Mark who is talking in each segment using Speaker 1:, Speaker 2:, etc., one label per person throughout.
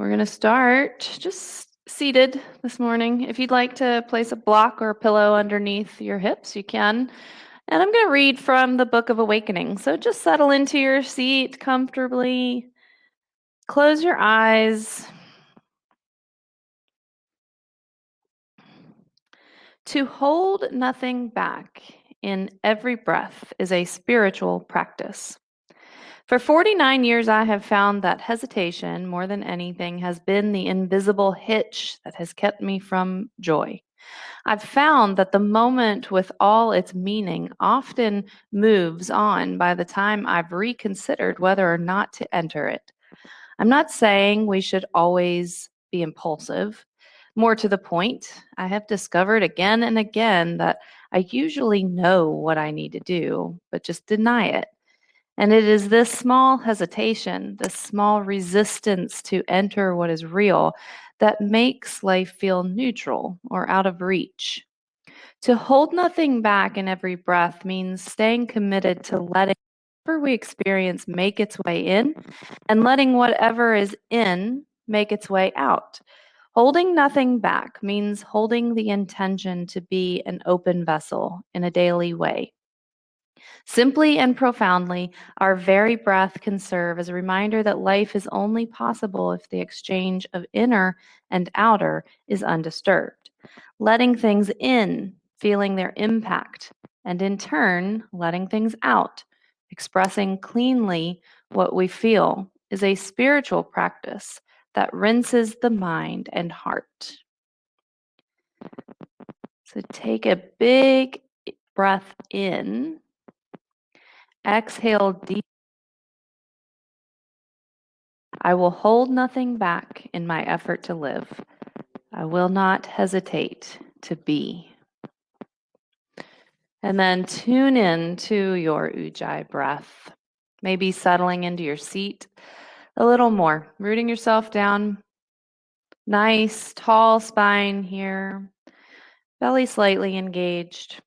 Speaker 1: We're going to start just seated this morning. If you'd like to place a block or a pillow underneath your hips, you can. And I'm going to read from the Book of Awakening. So just settle into your seat comfortably. Close your eyes. To hold nothing back in every breath is a spiritual practice. For 49 years, I have found that hesitation, more than anything, has been the invisible hitch that has kept me from joy. I've found that the moment, with all its meaning, often moves on by the time I've reconsidered whether or not to enter it. I'm not saying we should always be impulsive. More to the point, I have discovered again and again that I usually know what I need to do, but just deny it. And it is this small hesitation, this small resistance to enter what is real, that makes life feel neutral or out of reach. To hold nothing back in every breath means staying committed to letting whatever we experience make its way in and letting whatever is in make its way out. Holding nothing back means holding the intention to be an open vessel in a daily way. Simply and profoundly, our very breath can serve as a reminder that life is only possible if the exchange of inner and outer is undisturbed. Letting things in, feeling their impact, and in turn, letting things out, expressing cleanly what we feel, is a spiritual practice that rinses the mind and heart. So take a big breath in, exhale deep. I will hold nothing back in my effort to live. I will not hesitate to be. And then tune in to your ujjayi breath, maybe settling into your seat a little more, rooting yourself down. Nice, tall spine here, belly slightly engaged.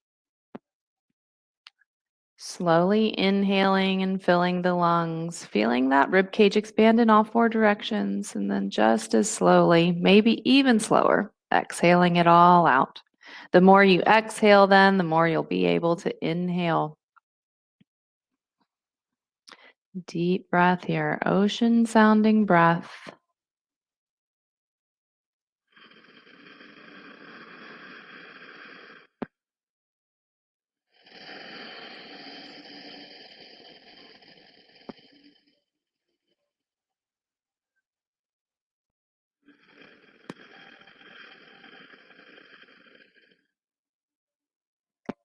Speaker 1: Slowly inhaling and filling the lungs, feeling that rib cage expand in all four directions, and then just as slowly, maybe even slower, exhaling it all out. The more you exhale, then the more you'll be able to inhale. Deep breath here, ocean sounding breath.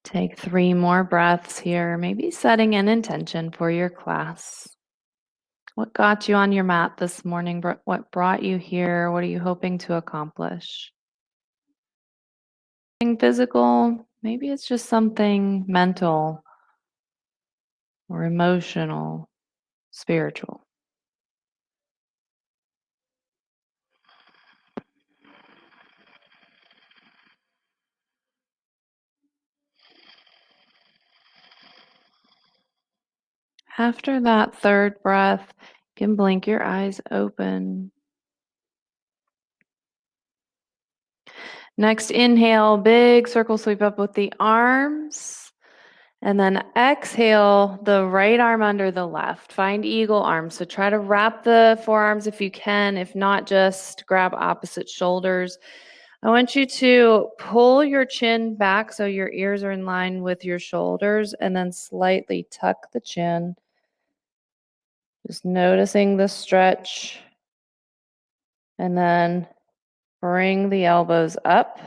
Speaker 1: Take 3 more breaths here, maybe setting an intention for your class. What got you on your mat this morning? What brought you here? What are you hoping to accomplish? Something physical, maybe it's just something mental or emotional, spiritual. After that third breath, you can blink your eyes open. Next, inhale, big circle sweep up with the arms. And then exhale the right arm under the left. Find eagle arms. So try to wrap the forearms if you can. If not, just grab opposite shoulders. I want you to pull your chin back so your ears are in line with your shoulders and then slightly tuck the chin. Just noticing the stretch. And then bring the elbows up,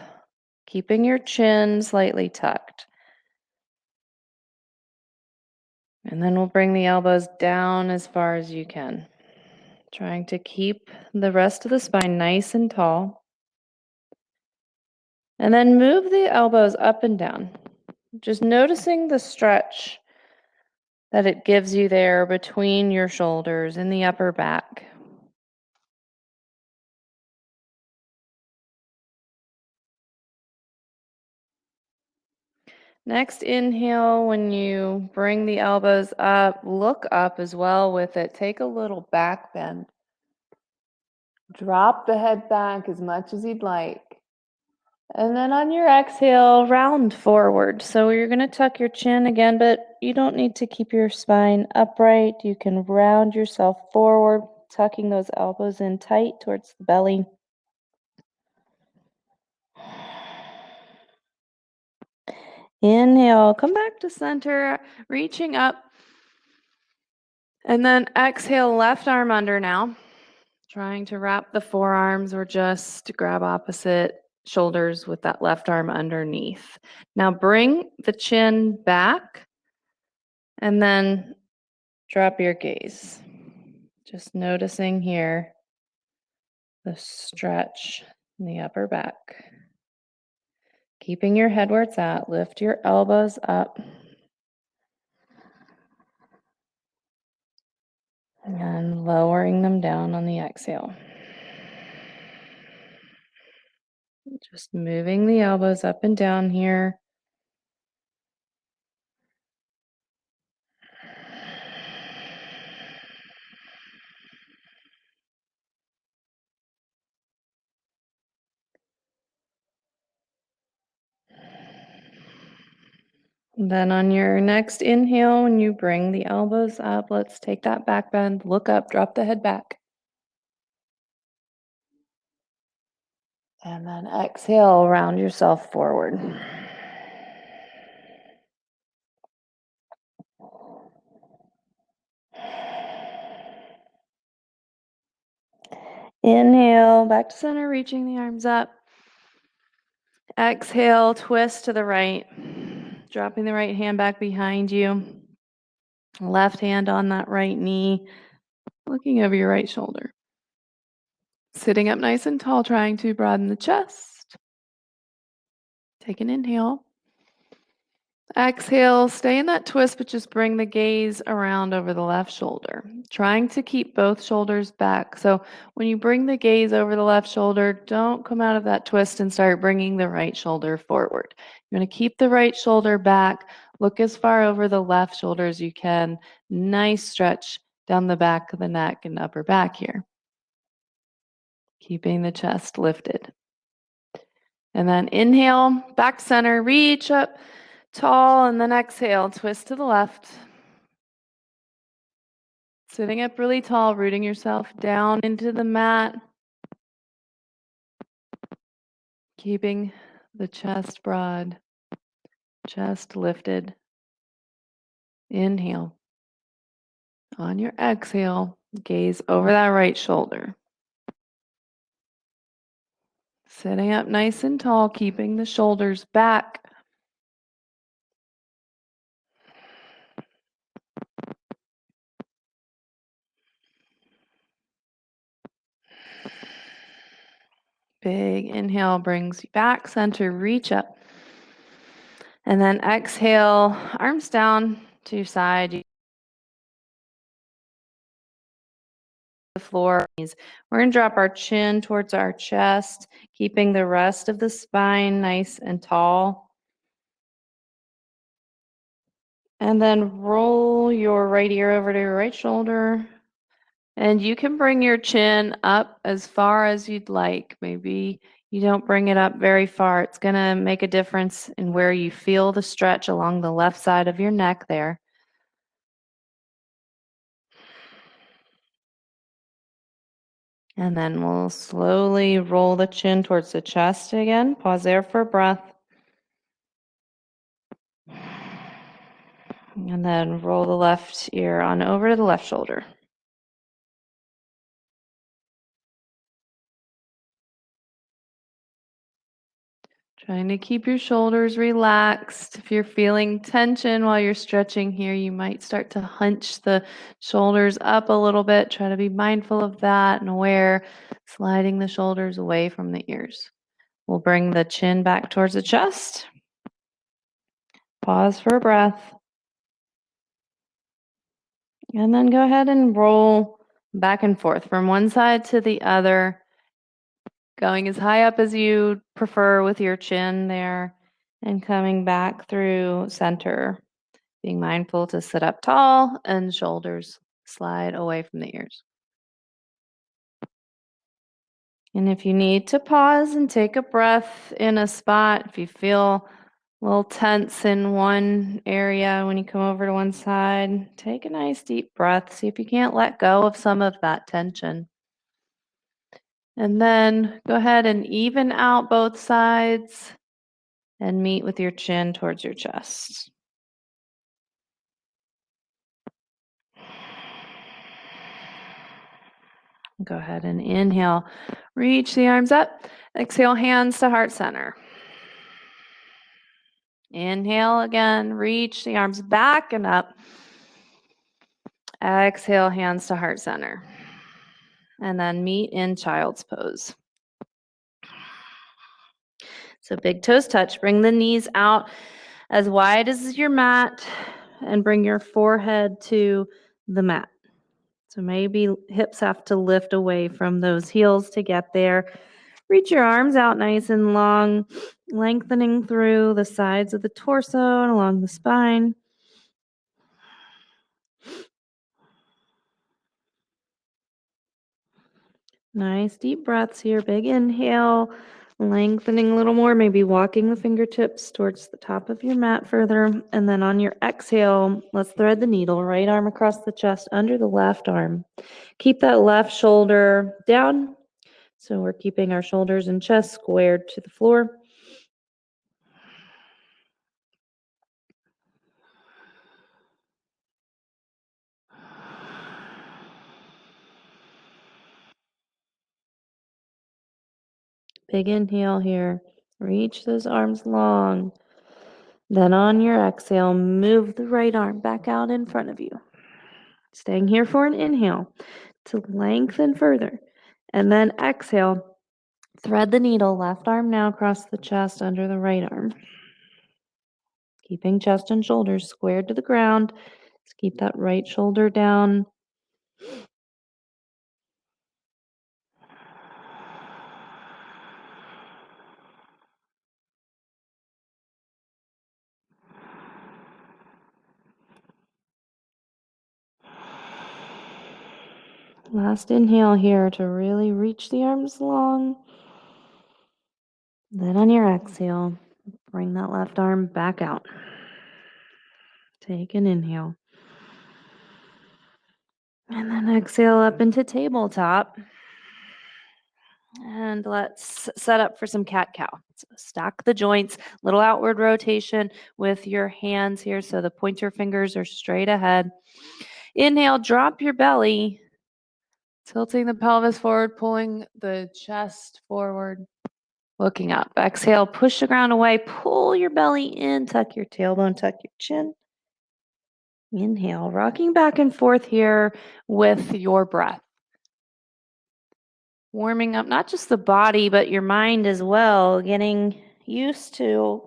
Speaker 1: keeping your chin slightly tucked. And then we'll bring the elbows down as far as you can. Trying to keep the rest of the spine nice and tall. And then move the elbows up and down. Just noticing the stretch that it gives you there between your shoulders in the upper back. Next inhale, when you bring the elbows up, look up as well with it. Take a little back bend. Drop the head back as much as you'd like. And then on your exhale, round forward. So you're going to tuck your chin again, but you don't need to keep your spine upright. You can round yourself forward, tucking those elbows in tight towards the belly. Inhale, come back to center, reaching up. And then exhale, left arm under now. Trying to wrap the forearms or just grab opposite shoulders with that left arm underneath. Now bring the chin back and then drop your gaze. Just noticing here the stretch in the upper back. Keeping your head where it's at, lift your elbows up. And lowering them down on the exhale. Just moving the elbows up and down here. Then on your next inhale, when you bring the elbows up, let's take that back bend, look up, drop the head back. And then exhale, round yourself forward. Inhale, back to center, reaching the arms up. Exhale, twist to the right, dropping the right hand back behind you. Left hand on that right knee, looking over your right shoulder. Sitting up nice and tall, trying to broaden the chest. Take an inhale. Exhale, stay in that twist, but just bring the gaze around over the left shoulder. Trying to keep both shoulders back. So when you bring the gaze over the left shoulder, don't come out of that twist and start bringing the right shoulder forward. You're going to keep the right shoulder back. Look as far over the left shoulder as you can. Nice stretch down the back of the neck and upper back here. Keeping the chest lifted. And then inhale, back center, reach up tall, and then exhale, twist to the left. Sitting up really tall, rooting yourself down into the mat. Keeping the chest broad, chest lifted. Inhale. On your exhale, gaze over that right shoulder. Sitting up nice and tall, keeping the shoulders back. Big inhale brings you back, center, reach up. And then exhale, arms down to your side. The floor. We're going to drop our chin towards our chest, keeping the rest of the spine nice and tall. And then roll your right ear over to your right shoulder. And you can bring your chin up as far as you'd like. Maybe you don't bring it up very far. It's going to make a difference in where you feel the stretch along the left side of your neck there. And then we'll slowly roll the chin towards the chest again. Pause there for a breath. And then roll the left ear on over to the left shoulder. Trying to keep your shoulders relaxed. If you're feeling tension while you're stretching here, you might start to hunch the shoulders up a little bit. Try to be mindful of that and aware, sliding the shoulders away from the ears. We'll bring the chin back towards the chest. Pause for a breath. And then go ahead and roll back and forth from one side to the other, going as high up as you prefer with your chin there, and coming back through center. Being mindful to sit up tall and shoulders slide away from the ears. And if you need to pause and take a breath in a spot, if you feel a little tense in one area when you come over to one side, take a nice deep breath. See if you can't let go of some of that tension. And then go ahead and even out both sides and meet with your chin towards your chest. Go ahead and inhale. Reach the arms up. Exhale, hands to heart center. Inhale again. Reach the arms back and up. Exhale, hands to heart center. And then meet in child's pose. So big toes touch. Bring the knees out as wide as your mat and bring your forehead to the mat. So maybe hips have to lift away from those heels to get there. Reach your arms out nice and long, lengthening through the sides of the torso and along the spine. Nice deep breaths here. Big inhale, lengthening a little more, maybe walking the fingertips towards the top of your mat further. And then on your exhale, let's thread the needle. Right arm across the chest under the left arm. Keep that left shoulder down. So we're keeping our shoulders and chest squared to the floor. Big inhale here. Reach those arms long. Then on your exhale, move the right arm back out in front of you. Staying here for an inhale to lengthen further. And then exhale, thread the needle, left arm now across the chest under the right arm. Keeping chest and shoulders squared to the ground. Let's keep that right shoulder down. Last inhale here to really reach the arms long. Then on your exhale, bring that left arm back out. Take an inhale. And then exhale up into tabletop. And let's set up for some cat-cow. So stack the joints, little outward rotation with your hands here so the pointer fingers are straight ahead. Inhale, drop your belly, tilting the pelvis forward, pulling the chest forward, looking up. Exhale, push the ground away, pull your belly in, tuck your tailbone, tuck your chin. Inhale, rocking back and forth here with your breath. Warming up not just the body, but your mind as well, getting used to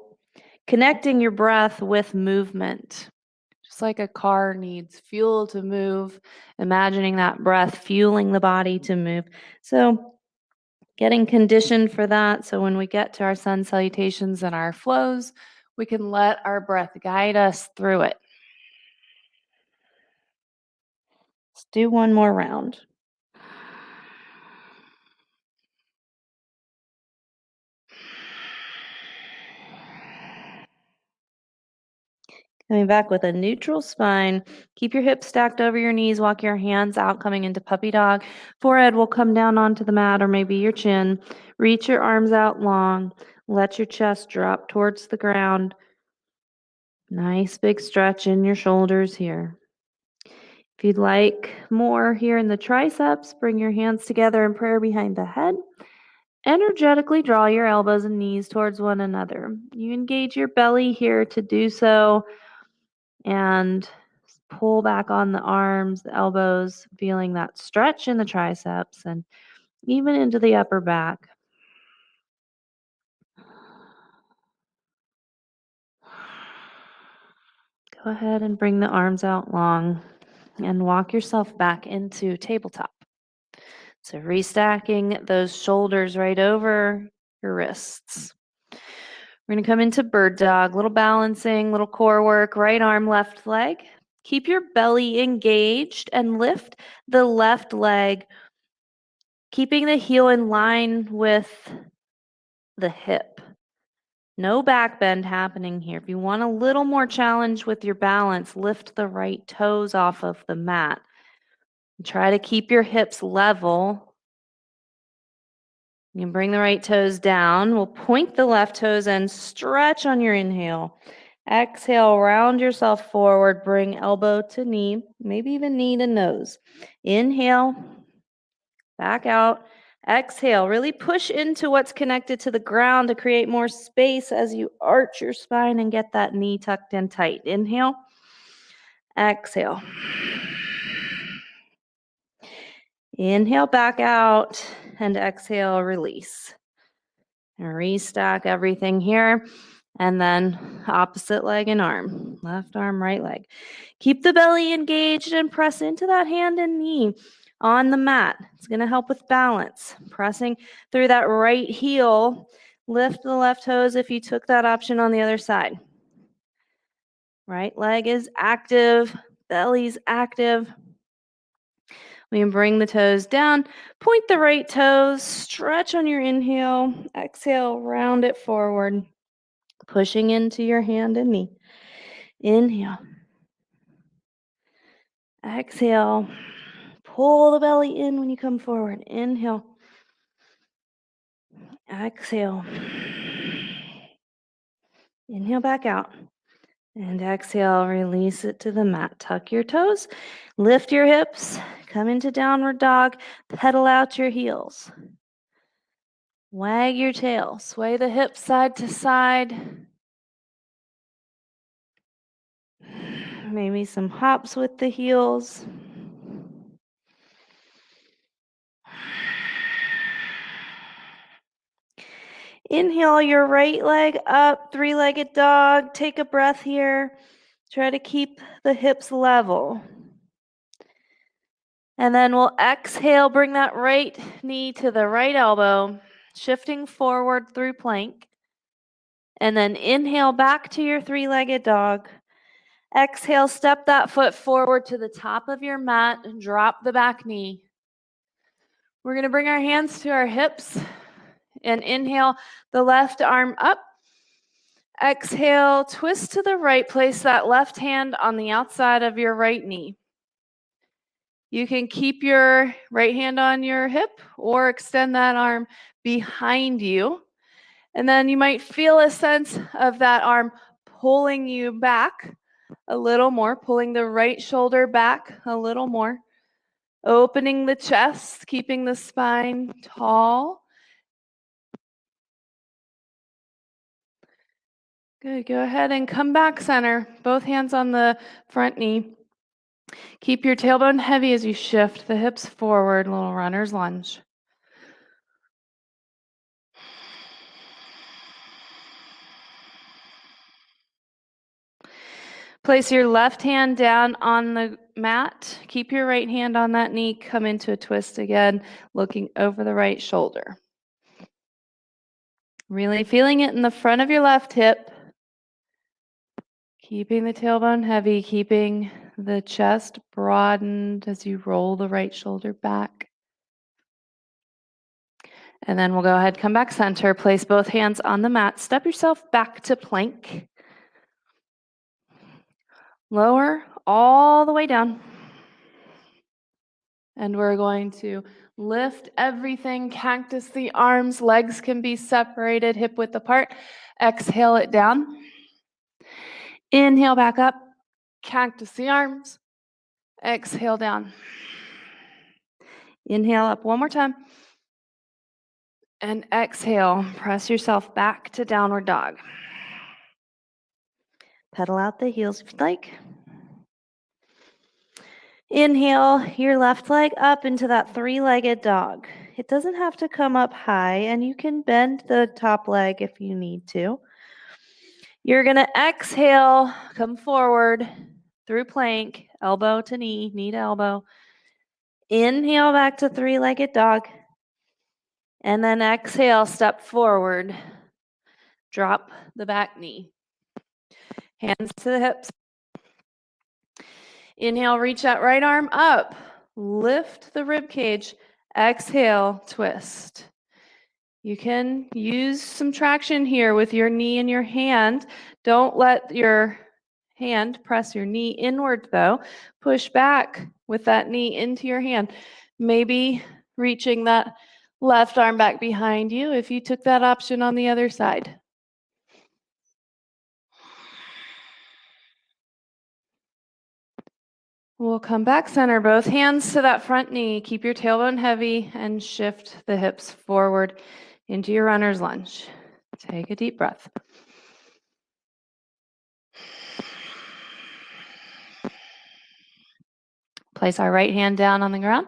Speaker 1: connecting your breath with movement. Just like a car needs fuel to move, imagining that breath fueling the body to move. So, getting conditioned for that. So, when we get to our sun salutations and our flows, we can let our breath guide us through it. Let's do one more round. Coming back with a neutral spine. Keep your hips stacked over your knees. Walk your hands out, coming into puppy dog. Forehead will come down onto the mat or maybe your chin. Reach your arms out long. Let your chest drop towards the ground. Nice big stretch in your shoulders here. If you'd like more here in the triceps, bring your hands together in prayer behind the head. Energetically draw your elbows and knees towards one another. You engage your belly here to do so. And pull back on the arms, the elbows, feeling that stretch in the triceps and even into the upper back. Go ahead and bring the arms out long and walk yourself back into tabletop. So restacking those shoulders right over your wrists. We're going to come into bird dog, little balancing, little core work, right arm, left leg. Keep your belly engaged and lift the left leg Keeping the heel in line with the hip. No back bend happening here. If you want a little more challenge with your balance, lift the right toes off of the mat. Try to keep your hips level. You can bring the right toes down. We'll point the left toes and stretch on your inhale. Exhale, round yourself forward. Bring elbow to knee, maybe even knee to nose. Inhale, back out. Exhale, really push into what's connected to the ground to create more space as you arch your spine and get that knee tucked in tight. Inhale, exhale. Inhale, back out, and exhale, release. And restack everything here. And then opposite leg and arm. Left arm, right leg. Keep the belly engaged and press into that hand and knee on the mat. It's going to help with balance. Pressing through that right heel. Lift the left toes if you took that option on the other side. Right leg is active. Belly's active. We can bring the toes down, point the right toes, stretch on your inhale, exhale, round it forward, pushing into your hand and knee. Inhale, exhale, pull the belly in when you come forward. Inhale, exhale, inhale back out. And exhale, release it to the mat. Tuck your toes, lift your hips, come into downward dog, pedal out your heels. Wag your tail, sway the hips side to side. Maybe some hops with the heels. Inhale your right leg up, three-legged dog. Take a breath here. Try to keep the hips level. And then we'll exhale, bring that right knee to the right elbow, shifting forward through plank. And then inhale back to your three-legged dog. Exhale, step that foot forward to the top of your mat and drop the back knee. We're going to bring our hands to our hips and inhale the left arm up. Exhale, twist to the right. Place that left hand on the outside of your right knee. You can keep your right hand on your hip or extend that arm behind you. And then you might feel a sense of that arm pulling you back a little more, pulling the right shoulder back a little more, opening the chest, keeping the spine tall. Good. Go ahead and come back center. Both hands on the front knee. Keep your tailbone heavy as you shift the hips forward, little runner's lunge. Place your left hand down on the mat. Keep your right hand on that knee. Come into a twist again, looking over the right shoulder. Really feeling it in the front of your left hip. Keeping the tailbone heavy, keeping the chest broadened as you roll the right shoulder back. And then we'll go ahead, come back center, place both hands on the mat, step yourself back to plank. Lower all the way down. And we're going to lift everything, cactus the arms, legs can be separated, hip width apart. Exhale it down. Inhale back up, cactus the arms. Exhale down. Inhale up one more time. And exhale, press yourself back to downward dog. Pedal out the heels if you'd like. Inhale your left leg up into that three-legged dog. It doesn't have to come up high, and you can bend the top leg if you need to. You're going to exhale, come forward through plank, elbow to knee, knee to elbow. Inhale back to three-legged dog. And then exhale, step forward. Drop the back knee. Hands to the hips. Inhale, reach that right arm up. Lift the rib cage. Exhale, twist. You can use some traction here with your knee and your hand. Don't let your hand press your knee inward, though. Push back with that knee into your hand. Maybe reaching that left arm back behind you if you took that option on the other side. We'll come back, center both hands to that front knee. Keep your tailbone heavy and shift the hips forward into your runner's lunge. Take a deep breath. Place our right hand down on the ground,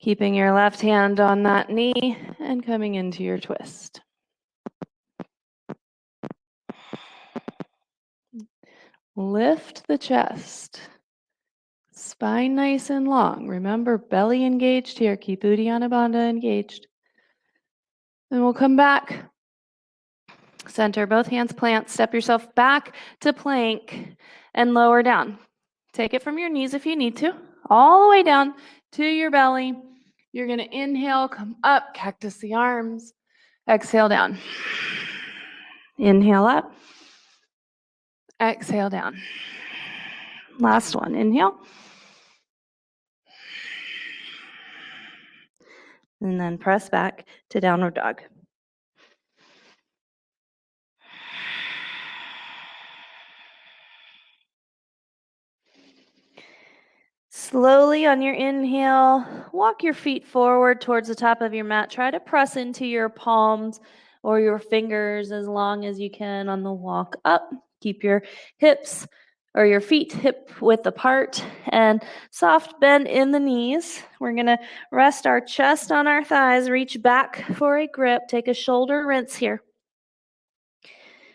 Speaker 1: keeping your left hand on that knee and coming into your twist. Lift the chest. Spine nice and long. Remember, belly engaged here. Keep Uddiyana Bandha engaged. And we'll come back. Center both hands, plant. Step yourself back to plank and lower down. Take it from your knees if you need to, all the way down to your belly. You're going to inhale, come up, cactus the arms. Exhale down. Inhale up. Exhale down. Last one. Inhale. And then press back to downward dog. Slowly on your inhale, walk your feet forward towards the top of your mat. Try to press into your palms or your fingers as long as you can on the walk up. Keep your hips or your feet hip width apart and soft bend in the knees. We're going to rest our chest on our thighs, reach back for a grip, take a shoulder rinse here.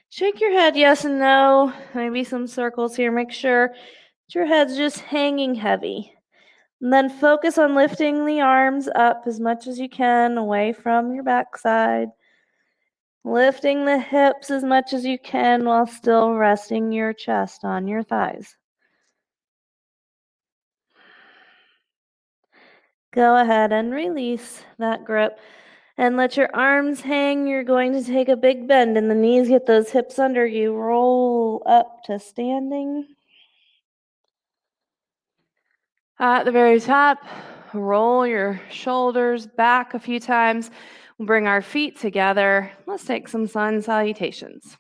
Speaker 1: Shake your head yes and no, maybe some circles here. Make sure your head's just hanging heavy. And then focus on lifting the arms up as much as you can away from your backside. Lifting the hips as much as you can while still resting your chest on your thighs. Go ahead and release that grip and let your arms hang. You're going to take a big bend in the knees, get those hips under you. Roll up to standing. At the very top, roll your shoulders back a few times. We'll bring our feet together. Let's take some sun salutations.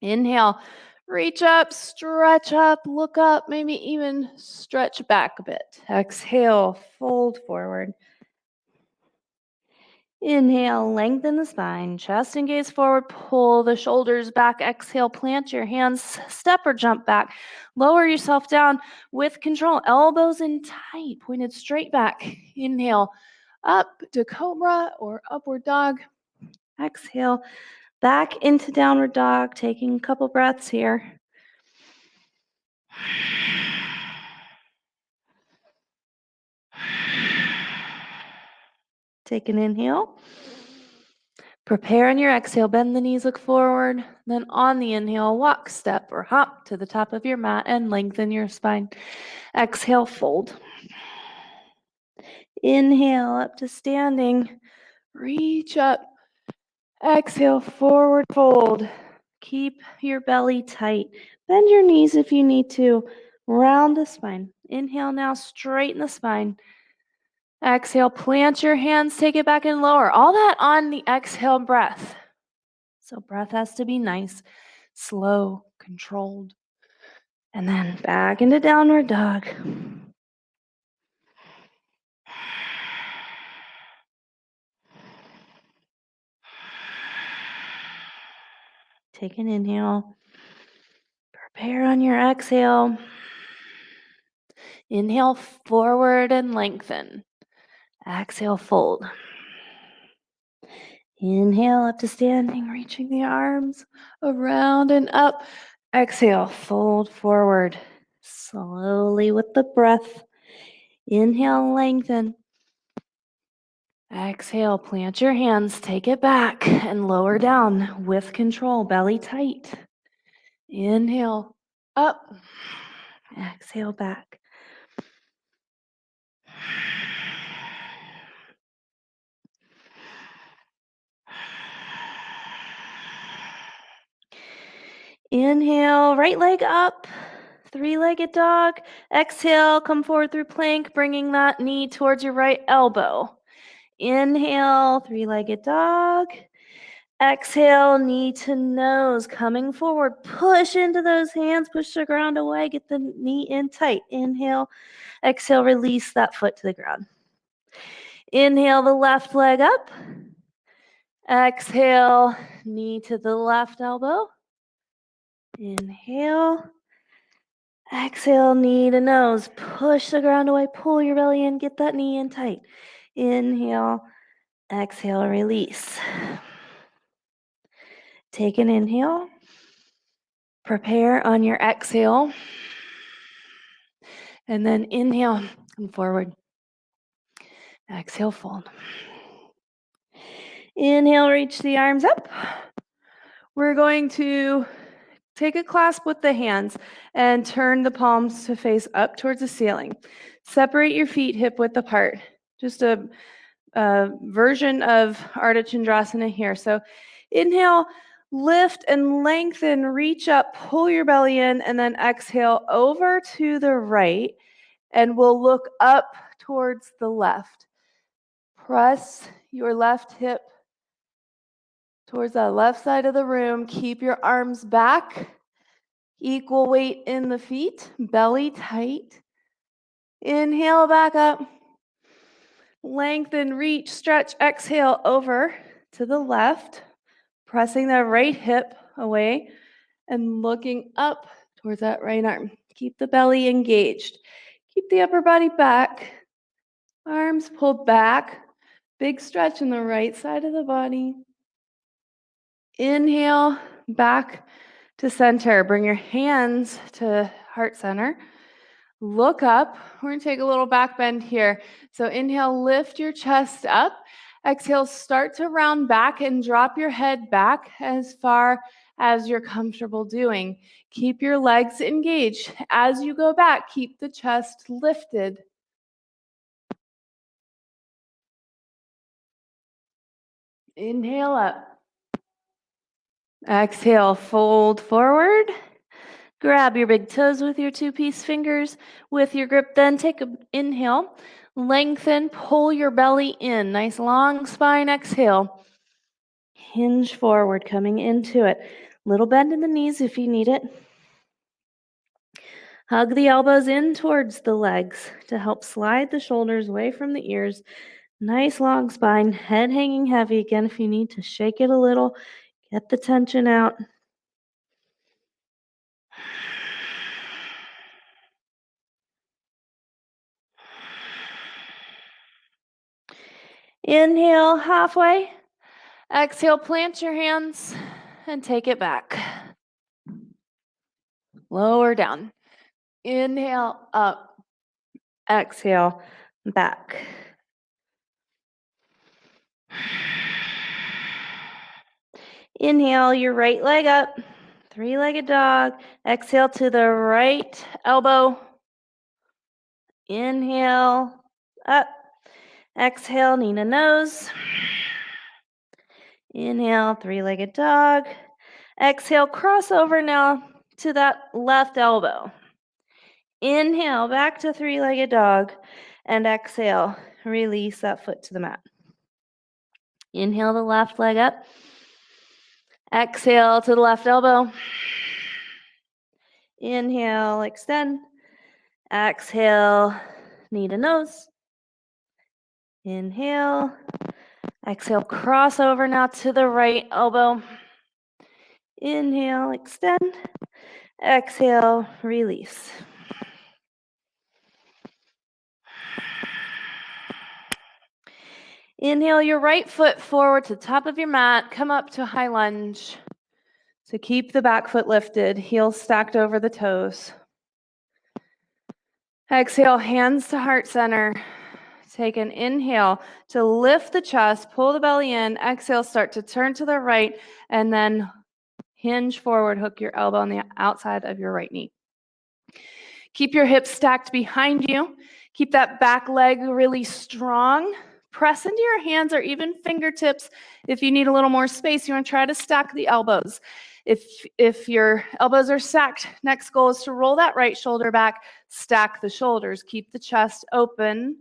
Speaker 1: Inhale, reach up, stretch up, look up, maybe even stretch back a bit. Exhale, fold forward. Inhale, lengthen the spine, chest and gaze forward, pull the shoulders back. Exhale, plant your hands, step or jump back. Lower yourself down with control. Elbows in tight, pointed straight back. Inhale, up to cobra or upward dog. Exhale, back into downward dog, taking a couple breaths here. Take an inhale. Prepare on your exhale, bend the knees, look forward. Then on the inhale, walk, step, or hop to the top of your mat and lengthen your spine. Exhale, fold. Inhale, up to standing. Reach up. Exhale, forward fold. Keep your belly tight. Bend your knees if you need to. Round the spine. Inhale now, straighten the spine. Exhale, plant your hands, take it back and lower. All that on the exhale breath. So breath has to be nice, slow, controlled. And then back into downward dog. Take an inhale. Prepare on your exhale. Inhale forward and lengthen. Exhale, fold. Inhale up to standing, reaching the arms around and up. Exhale, fold forward. Slowly with the breath. Inhale, lengthen. Exhale, plant your hands, take it back and lower down with control, belly tight. Inhale, up. Exhale, back. Inhale, right leg up, three-legged dog. Exhale, come forward through plank, bringing that knee towards your right elbow. Inhale, three-legged dog. Exhale, knee to nose, coming forward. Push into those hands, push the ground away, get the knee in tight. Inhale, exhale, release that foot to the ground. Inhale the left leg up. Exhale, knee to the left elbow. Inhale. Exhale, knee to nose. Push the ground away, pull your belly in, get that knee in tight. Inhale, exhale, release. Take an inhale. Prepare on your exhale. And then inhale, come forward. Exhale, fold. Inhale, reach the arms up. We're going to take a clasp with the hands and turn the palms to face up towards the ceiling. Separate your feet hip width apart. Just a version of Ardha Chandrasana here. So inhale, lift and lengthen, reach up, pull your belly in, and then exhale over to the right, and we'll look up towards the left. Press your left hip towards the left side of the room. Keep your arms back. Equal weight in the feet, belly tight. Inhale back up. Lengthen, reach, stretch, exhale over to the left. Pressing that right hip away and looking up towards that right arm. Keep the belly engaged. Keep the upper body back. Arms pulled back. Big stretch in the right side of the body. Inhale, back to center. Bring your hands to heart center. Look up. We're going to take a little back bend here. So inhale, lift your chest up. Exhale, start to round back and drop your head back as far as you're comfortable doing. Keep your legs engaged. As you go back, keep the chest lifted. Inhale up. Exhale, fold forward. Grab your big toes with your two-piece fingers. With your grip, then take an inhale. Lengthen, pull your belly in. Nice long spine exhale. Hinge forward, coming into it. Little bend in the knees if you need it. Hug the elbows in towards the legs to help slide the shoulders away from the ears. Nice long spine, head hanging heavy. Again, if you need to shake it a little, get the tension out. Inhale halfway. Exhale, plant your hands and take it back. Lower down. Inhale up. Exhale back. Inhale your right leg up. Three-legged dog. Exhale to the right elbow. Inhale up. Exhale, knee to nose. Inhale, three-legged dog. Exhale, cross over now to that left elbow. Inhale, back to three-legged dog. And exhale, release that foot to the mat. Inhale the left leg up. Exhale to the left elbow. Inhale, extend. Exhale, knee to nose. Inhale. Exhale, cross over now to the right elbow. Inhale, extend. Exhale, release. Inhale your right foot forward to the top of your mat. Come up to high lunge. So keep the back foot lifted, heels stacked over the toes. Exhale, hands to heart center. Take an inhale to lift the chest, pull the belly in. Exhale, start to turn to the right, and then hinge forward, hook your elbow on the outside of your right knee. Keep your hips stacked behind you. Keep that back leg really strong. Press into your hands or even fingertips. If you need a little more space, you want to try to stack the elbows. If your elbows are stacked, next goal is to roll that right shoulder back, stack the shoulders, keep the chest open.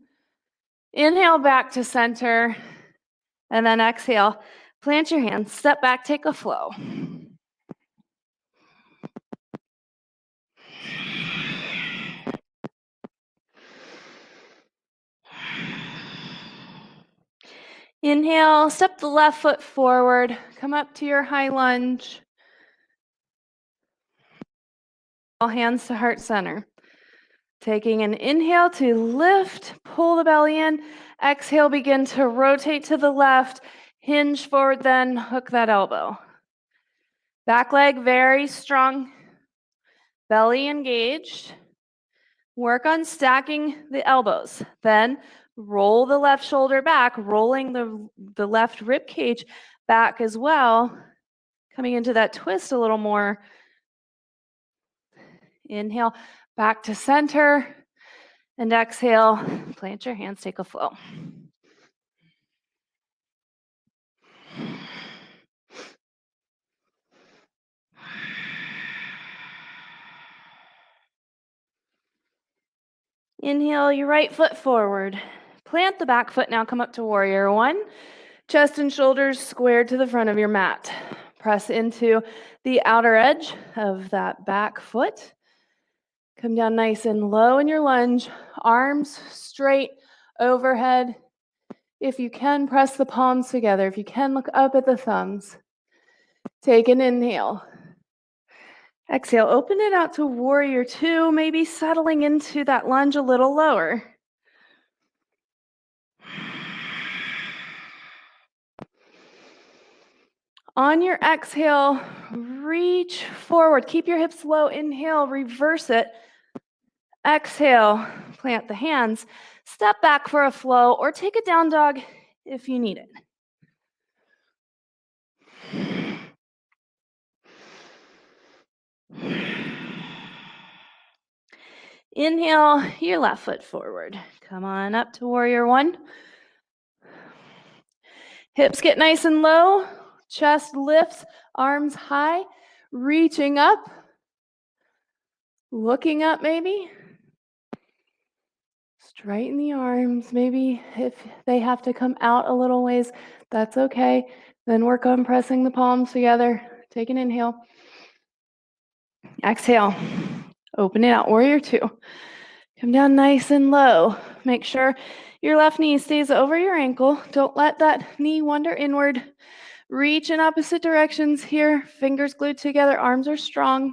Speaker 1: Inhale back to center, and then exhale. Plant your hands, step back, take a flow. Inhale, step the left foot forward, come up to your high lunge. All hands to heart center. Taking an inhale to lift, pull the belly in. Exhale, begin to rotate to the left, hinge forward, then hook that elbow. Back leg very strong, belly engaged. Work on stacking the elbows. Then roll the left shoulder back, rolling the left rib cage back as well. Coming into that twist a little more. Inhale, back to center. And exhale, plant your hands, take a flow. Inhale your right foot forward. Plant the back foot, now come up to warrior one. Chest and shoulders squared to the front of your mat. Press into the outer edge of that back foot. Come down nice and low in your lunge, arms straight overhead. If you can, press the palms together. If you can, look up at the thumbs. Take an inhale. Exhale, open it out to warrior two, maybe settling into that lunge a little lower. On your exhale, reach forward. Keep your hips low. Inhale, reverse it. Exhale, plant the hands. Step back for a flow or take a down dog if you need it. Inhale, your left foot forward. Come on up to warrior one. Hips get nice and low. Chest lifts, arms high. Reaching up. Looking up maybe. Straighten the arms. Maybe if they have to come out a little ways, that's okay. Then work on pressing the palms together. Take an inhale. Exhale. Open it out, warrior two. Come down nice and low. Make sure your left knee stays over your ankle. Don't let that knee wander inward. Reach in opposite directions here. Fingers glued together. Arms are strong.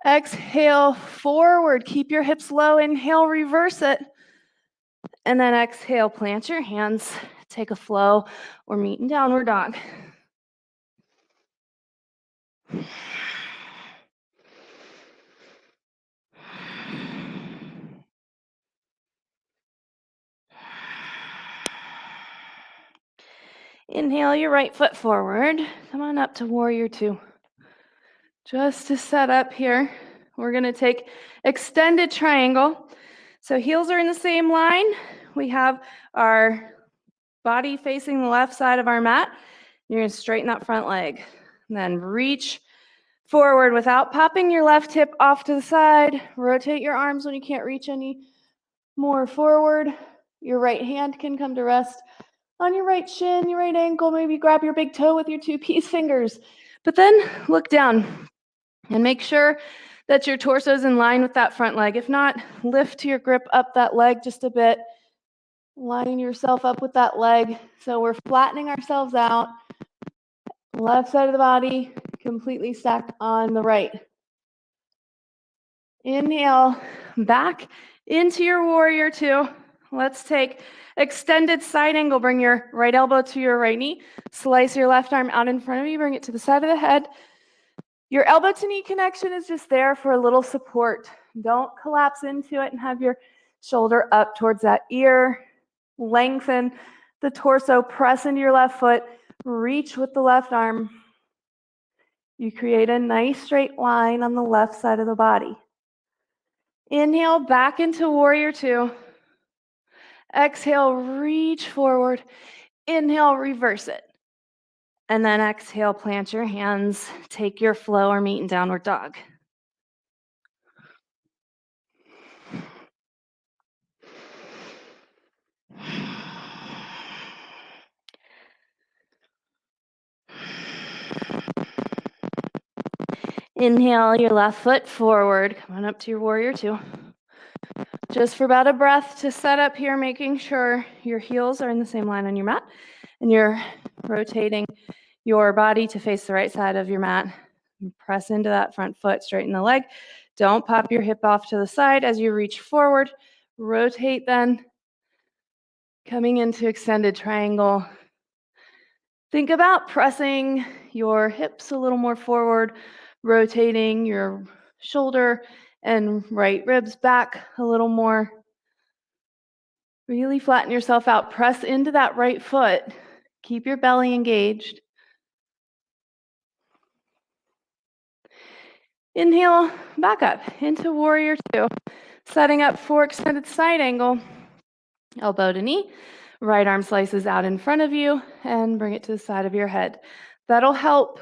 Speaker 1: Exhale, forward. Keep your hips low. Inhale, reverse it. And then exhale, plant your hands. Take a flow or meet in downward dog. Inhale your right foot forward. Come on up to warrior two. Just to set up here, we're going to take extended triangle. So heels are in the same line. We have our body facing the left side of our mat. You're going to straighten that front leg. And then reach forward without popping your left hip off to the side. Rotate your arms when you can't reach any more forward. Your right hand can come to rest on your right shin, your right ankle. Maybe grab your big toe with your two peace fingers. But then look down and make sure that your torso is in line with that front leg. If not, lift your grip up that leg just a bit. Line yourself up with that leg. So we're flattening ourselves out. Left side of the body completely stacked on the right. Inhale, back into your warrior two. Let's take extended side angle. Bring your right elbow to your right knee. Slice your left arm out in front of you. Bring it to the side of the head. Your elbow to knee connection is just there for a little support. Don't collapse into it and have your shoulder up towards that ear. Lengthen the torso, press into your left foot, reach with the left arm. You create a nice straight line on the left side of the body. Inhale, back into warrior two. Exhale, reach forward. Inhale, reverse it. And then exhale, plant your hands, take your flow or meet in downward dog. Inhale your left foot forward. Come on up to your warrior two. Just for about a breath to set up here, making sure your heels are in the same line on your mat and you're rotating your body to face the right side of your mat. Press into that front foot, straighten the leg. Don't pop your hip off to the side as you reach forward. Rotate then, coming into extended triangle. Think about pressing your hips a little more forward, rotating your shoulder and right ribs back a little more. Really flatten yourself out. Press into that right foot. Keep your belly engaged. Inhale, back up into warrior two. Setting up for extended side angle. Elbow to knee. Right arm slices out in front of you and bring it to the side of your head. That'll help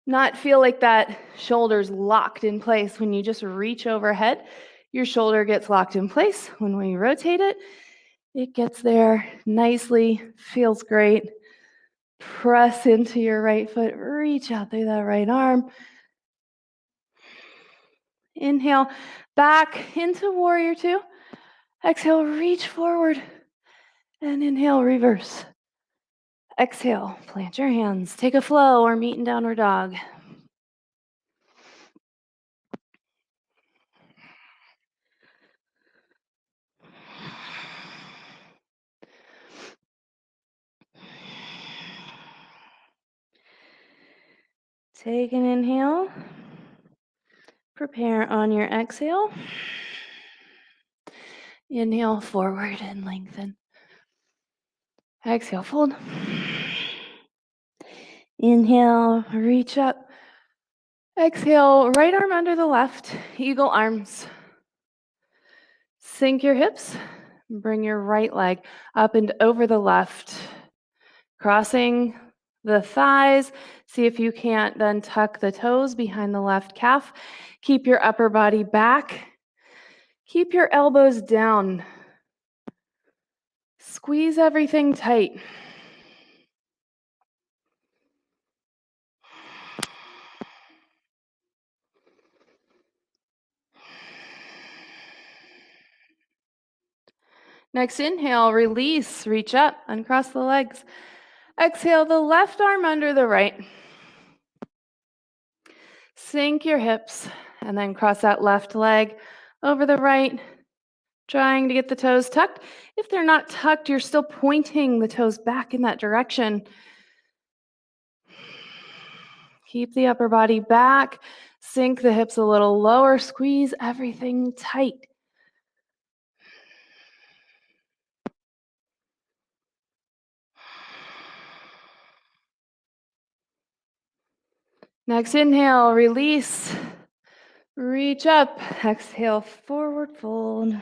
Speaker 1: not feel like that shoulder's locked in place when you just reach overhead. Your shoulder gets locked in place. When we rotate it, it gets there nicely, feels great. Press into your right foot, reach out through that right arm. Inhale, back into warrior two. Exhale, reach forward. And inhale, reverse. Exhale, plant your hands. Take a flow or meet in downward dog. Take an inhale. Prepare on your exhale. Inhale, forward and lengthen. Exhale, fold. Inhale, reach up. Exhale, right arm under the left, eagle arms. Sink your hips. Bring your right leg up and over the left. Crossing the thighs. See if you can't then tuck the toes behind the left calf. Keep your upper body back. Keep your elbows down. Squeeze everything tight. Next inhale, release, reach up, uncross the legs. Exhale, the left arm under the right. Sink your hips and then cross that left leg over the right, trying to get the toes tucked. If they're not tucked, you're still pointing the toes back in that direction. Keep the upper body back, sink the hips a little lower, squeeze everything tight. Next inhale, release, reach up, exhale, forward fold.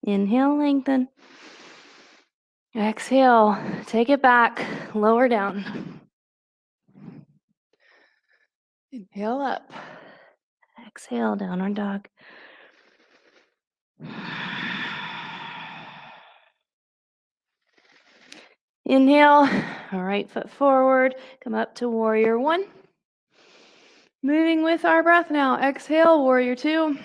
Speaker 1: Inhale, lengthen. Exhale, take it back, lower down. Inhale up. Exhale, downward dog. Inhale, right foot forward, come up to warrior one. Moving with our breath now. Exhale, warrior two.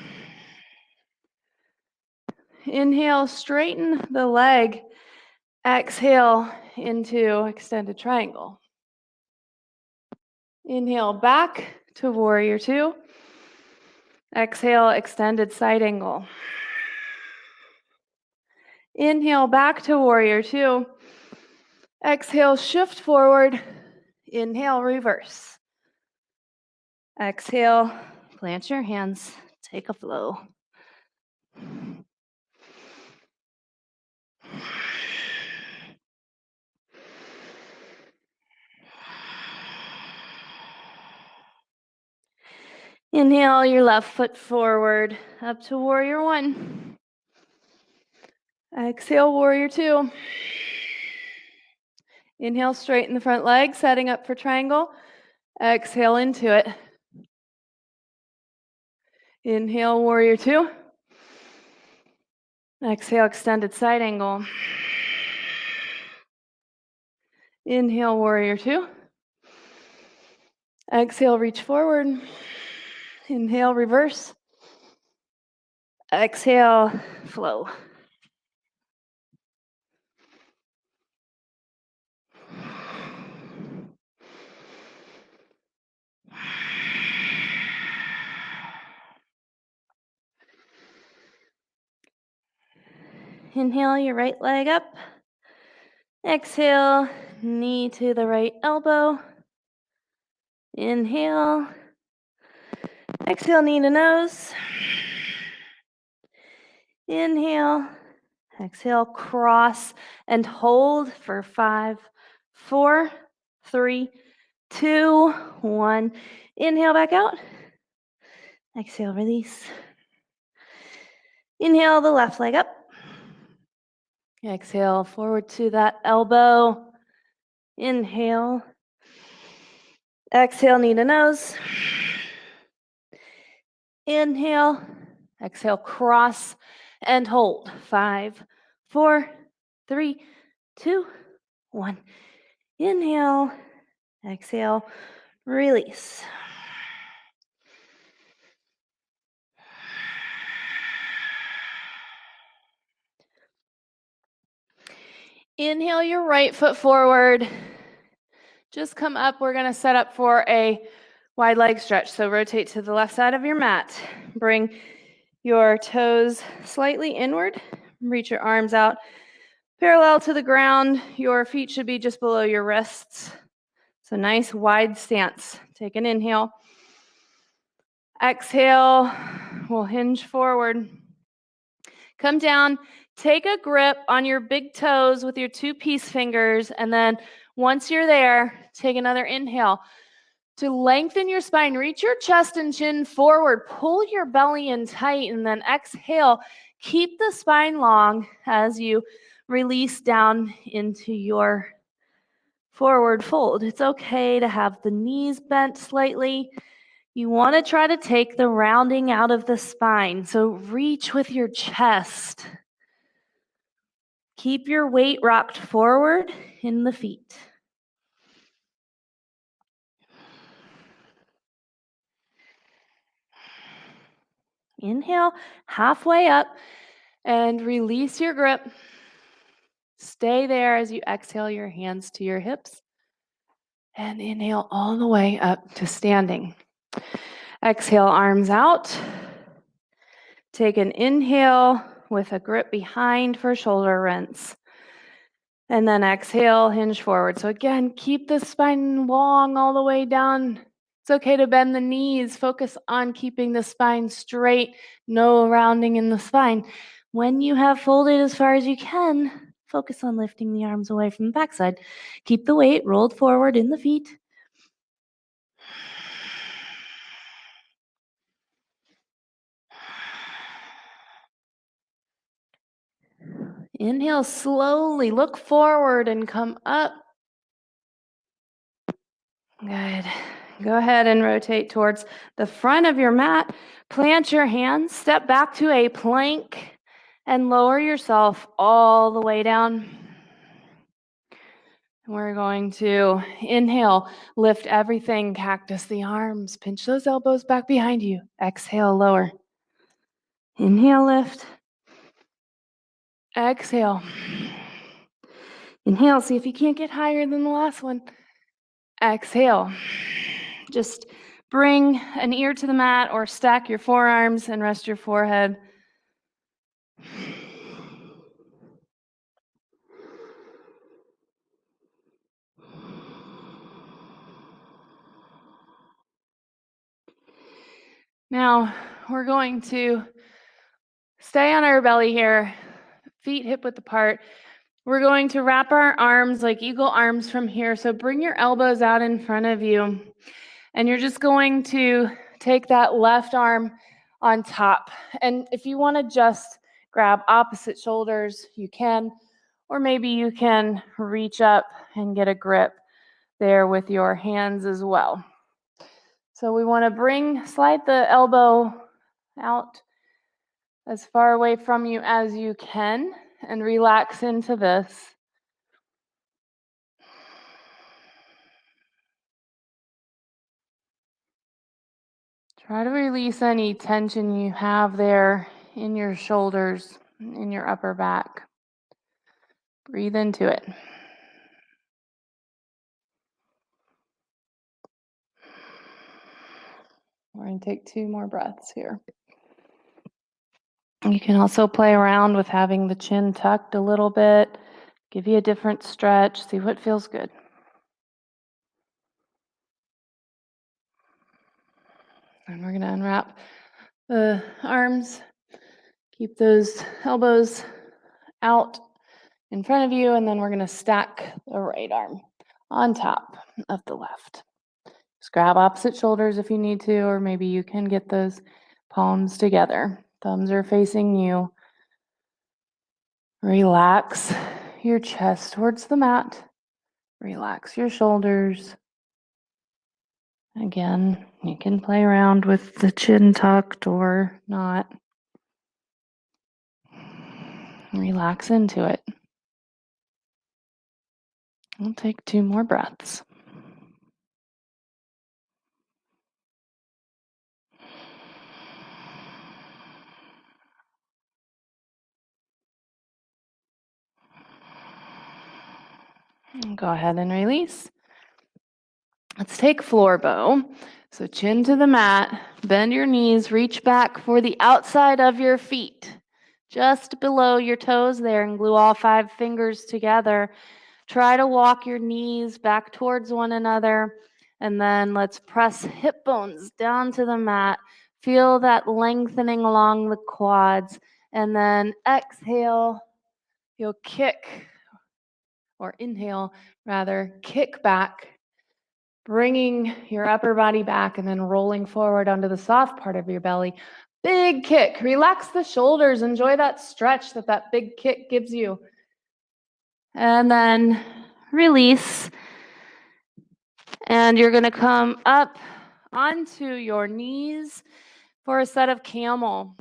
Speaker 1: Inhale, straighten the leg. Exhale into extended triangle. Inhale, back to warrior two. Exhale, extended side angle. Inhale, back to warrior two. Exhale, shift forward. Inhale, reverse. Exhale, plant your hands, take a flow. Inhale your left foot forward, up to warrior one. Exhale, warrior two. Inhale, straighten the front leg, setting up for triangle. Exhale into it. Inhale, warrior two. Exhale, extended side angle. Inhale, warrior two. Exhale, reach forward. Inhale, reverse. Exhale, flow. Inhale, your right leg up. Exhale, knee to the right elbow. Inhale. Exhale, knee to nose. Inhale. Exhale, cross and hold for 5, 4, 3, 2, 1. Inhale, back out. Exhale, release. Inhale, the left leg up. Exhale, forward to that elbow. Inhale. Exhale, knee to nose. Inhale. Exhale, cross and hold. 5, 4, 3, 2, 1. Inhale. Exhale, release. Inhale your right foot forward. Just come up. We're going to set up for a wide leg stretch. So rotate to the left side of your mat. Bring your toes slightly inward. Reach your arms out parallel to the ground. Your feet should be just below your wrists. So nice wide stance. Take an inhale. Exhale. We'll hinge forward. Come down. Take a grip on your big toes with your 2 peace fingers, and then once you're there, take another inhale. To lengthen your spine, reach your chest and chin forward, pull your belly in tight, and then exhale. Keep the spine long as you release down into your forward fold. It's okay to have the knees bent slightly. You want to try to take the rounding out of the spine, so reach with your chest. Keep your weight rocked forward in the feet. Inhale, halfway up, and release your grip. Stay there as you exhale your hands to your hips. And inhale all the way up to standing. Exhale, arms out. Take an inhale with a grip behind for shoulder rinse. And then exhale, hinge forward. So again, keep the spine long all the way down. It's okay to bend the knees. Focus on keeping the spine straight. No rounding in the spine. When you have folded as far as you can, focus on lifting the arms away from the backside. Keep the weight rolled forward in the feet. Inhale slowly. Look forward and come up. Good. Go ahead and rotate towards the front of your mat. Plant your hands. Step back to a plank and lower yourself all the way down. We're going to inhale, lift everything, cactus the arms, pinch those elbows back behind you. Exhale, lower. Inhale, lift. Exhale. Inhale, see if you can't get higher than the last one. Exhale. Just bring an ear to the mat or stack your forearms and rest your forehead. Now, we're going to stay on our belly here, feet hip width apart. We're going to wrap our arms like eagle arms from here. So bring your elbows out in front of you. And you're just going to take that left arm on top. And if you want to just grab opposite shoulders, you can. Or maybe you can reach up and get a grip there with your hands as well. So we want to slide the elbow out as far away from you as you can and relax into this. Try to release any tension you have there in your shoulders, in your upper back. Breathe into it. We're going to take 2 more breaths here. You can also play around with having the chin tucked a little bit, give you a different stretch, see what feels good. And we're going to unwrap the arms, keep those elbows out in front of you, and then we're going to stack the right arm on top of the left. Just grab opposite shoulders if you need to, or maybe you can get those palms together. Thumbs are facing you. Relax your chest towards the mat. Relax your shoulders. Again, you can play around with the chin tucked or not. Relax into it. We'll take 2 more breaths. Go ahead and release. Let's take floor bow. So chin to the mat, bend your knees, reach back for the outside of your feet, just below your toes there, and glue all 5 fingers together. Try to walk your knees back towards one another, and then let's press hip bones down to the mat. Feel that lengthening along the quads, and then exhale. You'll kick, or inhale rather, kick back, bringing your upper body back and then rolling forward onto the soft part of your belly. Big kick. Relax the shoulders. Enjoy that stretch that big kick gives you. And then release. And you're going to come up onto your knees for a set of camel.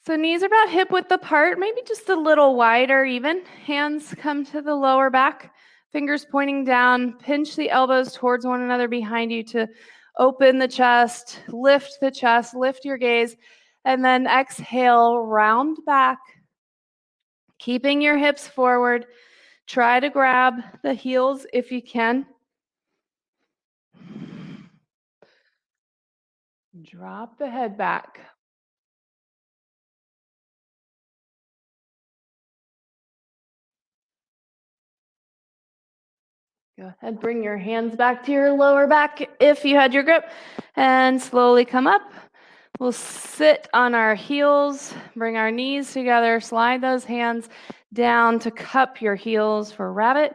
Speaker 1: So knees are about hip width apart, maybe just a little wider even. Hands come to the lower back, fingers pointing down. Pinch the elbows towards one another behind you to open the chest, lift your gaze, and then exhale, round back, keeping your hips forward. Try to grab the heels if you can. Drop the head back. Go ahead, bring your hands back to your lower back if you had your grip, and slowly come up. We'll sit on our heels, bring our knees together, slide those hands down to cup your heels for rabbit.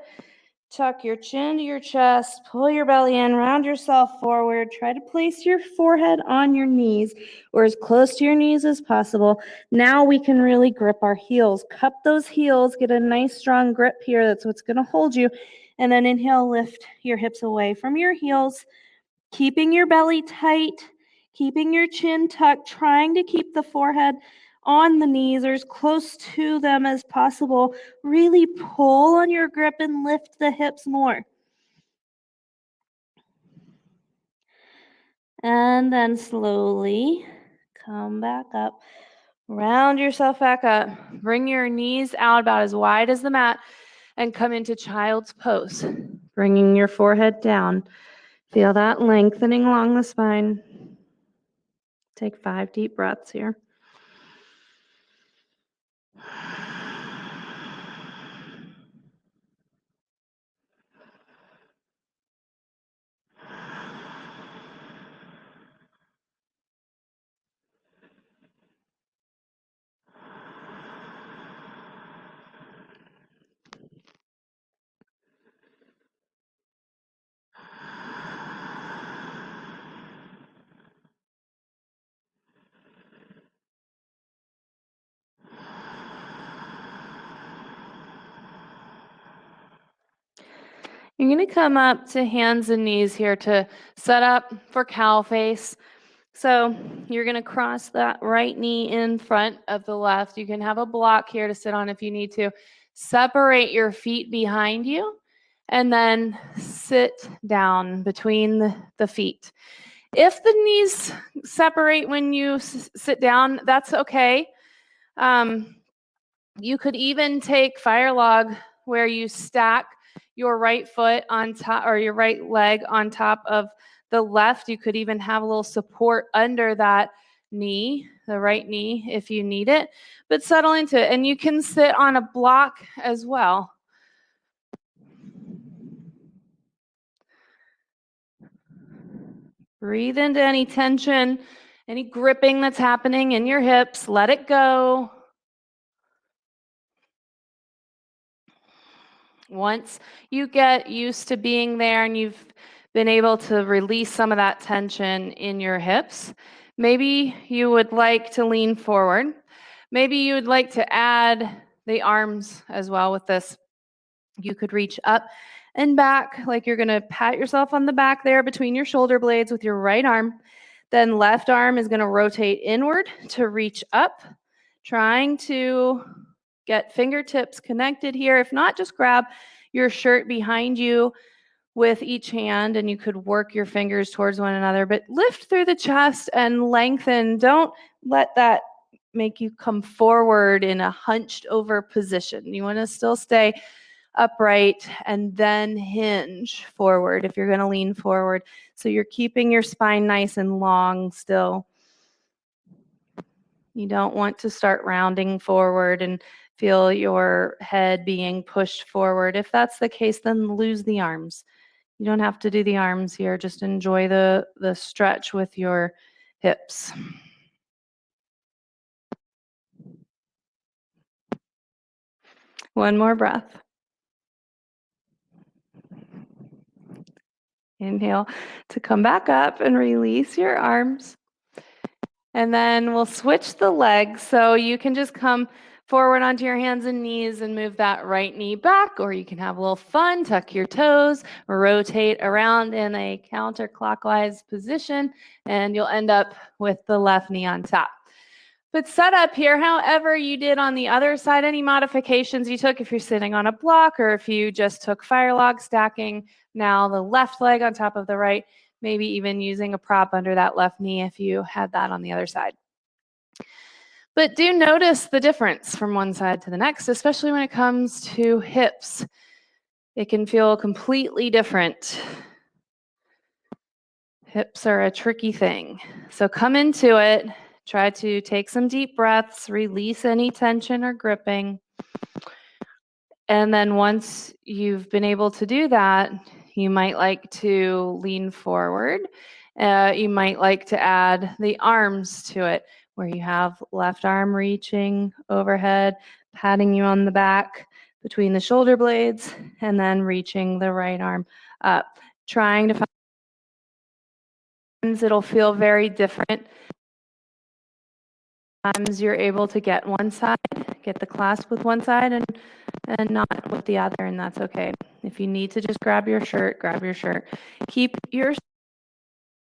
Speaker 1: Tuck your chin to your chest, pull your belly in, round yourself forward. Try to place your forehead on your knees or as close to your knees as possible. Now we can really grip our heels. Cup those heels, get a nice strong grip here. That's what's going to hold you. And then inhale, lift your hips away from your heels, keeping your belly tight, keeping your chin tucked, trying to keep the forehead on the knees or as close to them as possible. Really pull on your grip and lift the hips more. And then slowly come back up. Round yourself back up. Bring your knees out about as wide as the mat and come into child's pose. Bringing your forehead down. Feel that lengthening along the spine. Take 5 deep breaths here. You're going to come up to hands and knees here to set up for cow face. So you're going to cross that right knee in front of the left. You can have a block here to sit on if you need to. Separate your feet behind you and then sit down between the feet. If the knees separate when you sit down, that's okay. You could even take fire log where you stack your right foot on top or your right leg on top of the left. You could even have a little support under that knee, the right knee, if you need it, but settle into it. And you can sit on a block as well. Breathe into any tension, any gripping that's happening in your hips. Let it go. Once you get used to being there and you've been able to release some of that tension in your hips, maybe you would like to lean forward. Maybe you would like to add the arms as well with this. You could reach up and back like you're going to pat yourself on the back there between your shoulder blades with your right arm. Then left arm is going to rotate inward to reach up, trying to get fingertips connected here. If not, just grab your shirt behind you with each hand and you could work your fingers towards one another, but lift through the chest and lengthen. Don't let that make you come forward in a hunched over position. You want to still stay upright and then hinge forward if you're going to lean forward. So you're keeping your spine nice and long still. You don't want to start rounding forward and feel your head being pushed forward. If that's the case, then lose the arms. You don't have to do the arms here. Just enjoy the stretch with your hips. One more breath. Inhale to come back up and release your arms. And then we'll switch the legs. So you can just come forward onto your hands and knees and move that right knee back, or you can have a little fun, tuck your toes, rotate around in a counterclockwise position, and you'll end up with the left knee on top. But set up here, however you did on the other side, any modifications you took, if you're sitting on a block or if you just took fire log stacking, now the left leg on top of the right, maybe even using a prop under that left knee if you had that on the other side. But do notice the difference from one side to the next, especially when it comes to hips. It can feel completely different. Hips are a tricky thing. So come into it. Try to take some deep breaths, release any tension or gripping. And then once you've been able to do that, you might like to lean forward. You might like to add the arms to it, where you have left arm reaching overhead, patting you on the back between the shoulder blades, and then reaching the right arm up. Trying to find, it'll feel very different. Sometimes you're able to get one side, get the clasp with one side and not with the other, and that's okay. If you need to just grab your shirt, grab your shirt. Keep your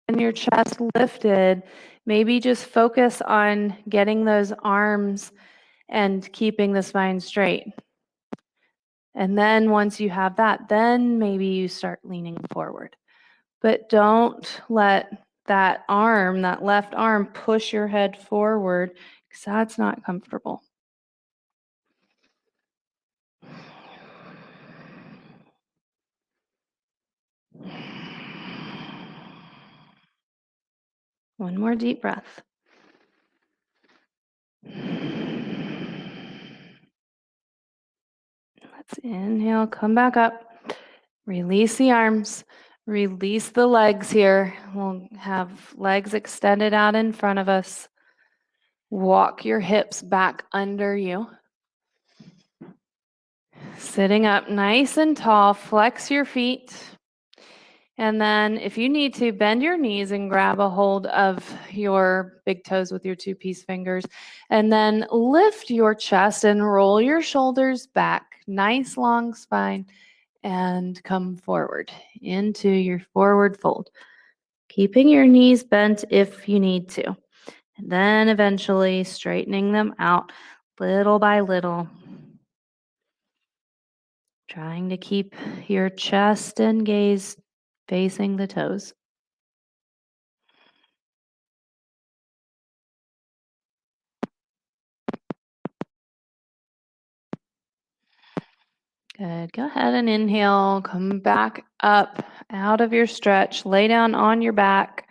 Speaker 1: and your chest lifted. Maybe just focus on getting those arms and keeping the spine straight. And then once you have that, then maybe you start leaning forward. But don't let that arm, that left arm, push your head forward, because that's not comfortable. One more deep breath. Let's inhale, come back up. Release the arms. Release the legs here. We'll have legs extended out in front of us. Walk your hips back under you. Sitting up nice and tall, flex your feet. And then if you need to, bend your knees and grab a hold of your big toes with your two-piece fingers. And then lift your chest and roll your shoulders back. Nice long spine. and come forward into your forward fold, keeping your knees bent if you need to, and then eventually straightening them out little by little, trying to keep your chest and gaze facing the toes. Good. Go ahead and inhale. Come back up out of your stretch. Lay down on your back.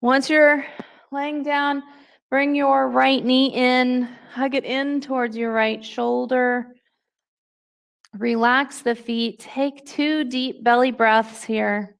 Speaker 1: Once you're laying down, bring your right knee in. Hug it in towards your right shoulder. Relax the feet. Take 2 deep belly breaths here.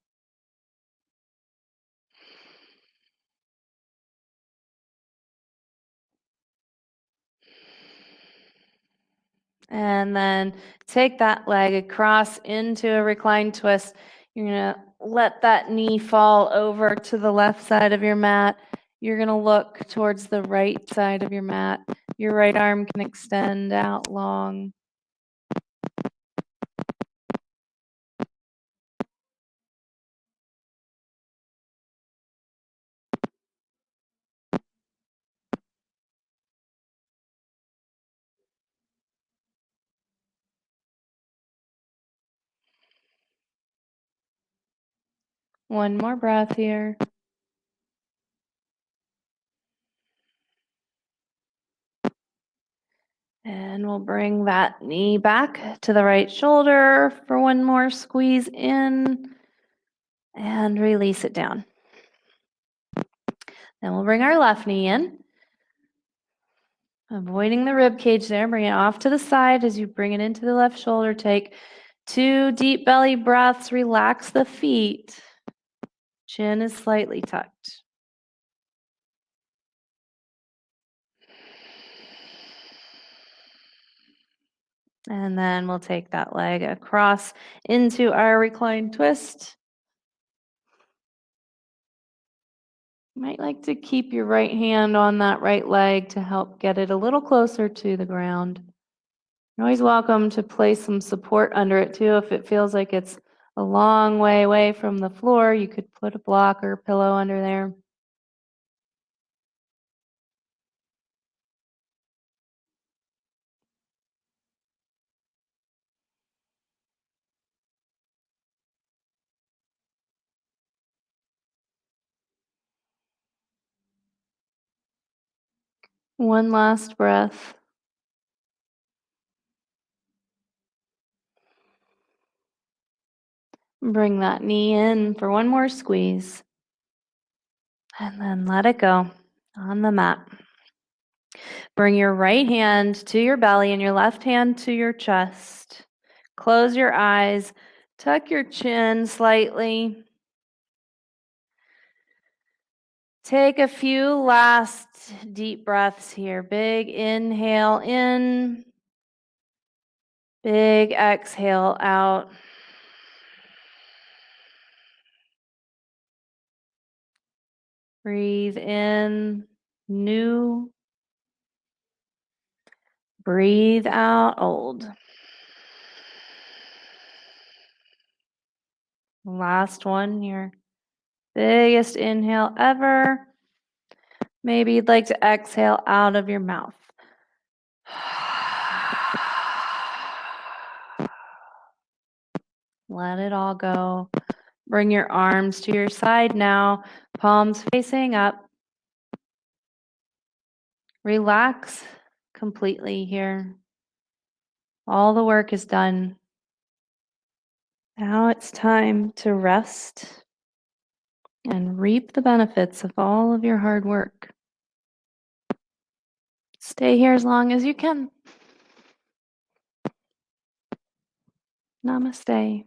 Speaker 1: And then take that leg across into a reclined twist. You're going to let that knee fall over to the left side of your mat. You're going to look towards the right side of your mat. Your right arm can extend out long. One more breath here. And we'll bring that knee back to the right shoulder for one more squeeze in and release it down. Then we'll bring our left knee in, avoiding the rib cage there. Bring it off to the side as you bring it into the left shoulder. Take 2 deep belly breaths. Relax the feet. Chin is slightly tucked. And then we'll take that leg across into our reclined twist. You might like to keep your right hand on that right leg to help get it a little closer to the ground. You're always welcome to place some support under it too. If it feels like it's a long way away from the floor, you could put a block or a pillow under there. One last breath. Bring that knee in for one more squeeze. And then let it go on the mat. Bring your right hand to your belly and your left hand to your chest. Close your eyes. Tuck your chin slightly. Take a few last deep breaths here. Big inhale in. Big exhale out. Breathe in, new. Breathe out, old. Last one, your biggest inhale ever. Maybe you'd like to exhale out of your mouth. Let it all go. Bring your arms to your side now, palms facing up. Relax completely here. All the work is done. Now it's time to rest and reap the benefits of all of your hard work. Stay here as long as you can. Namaste.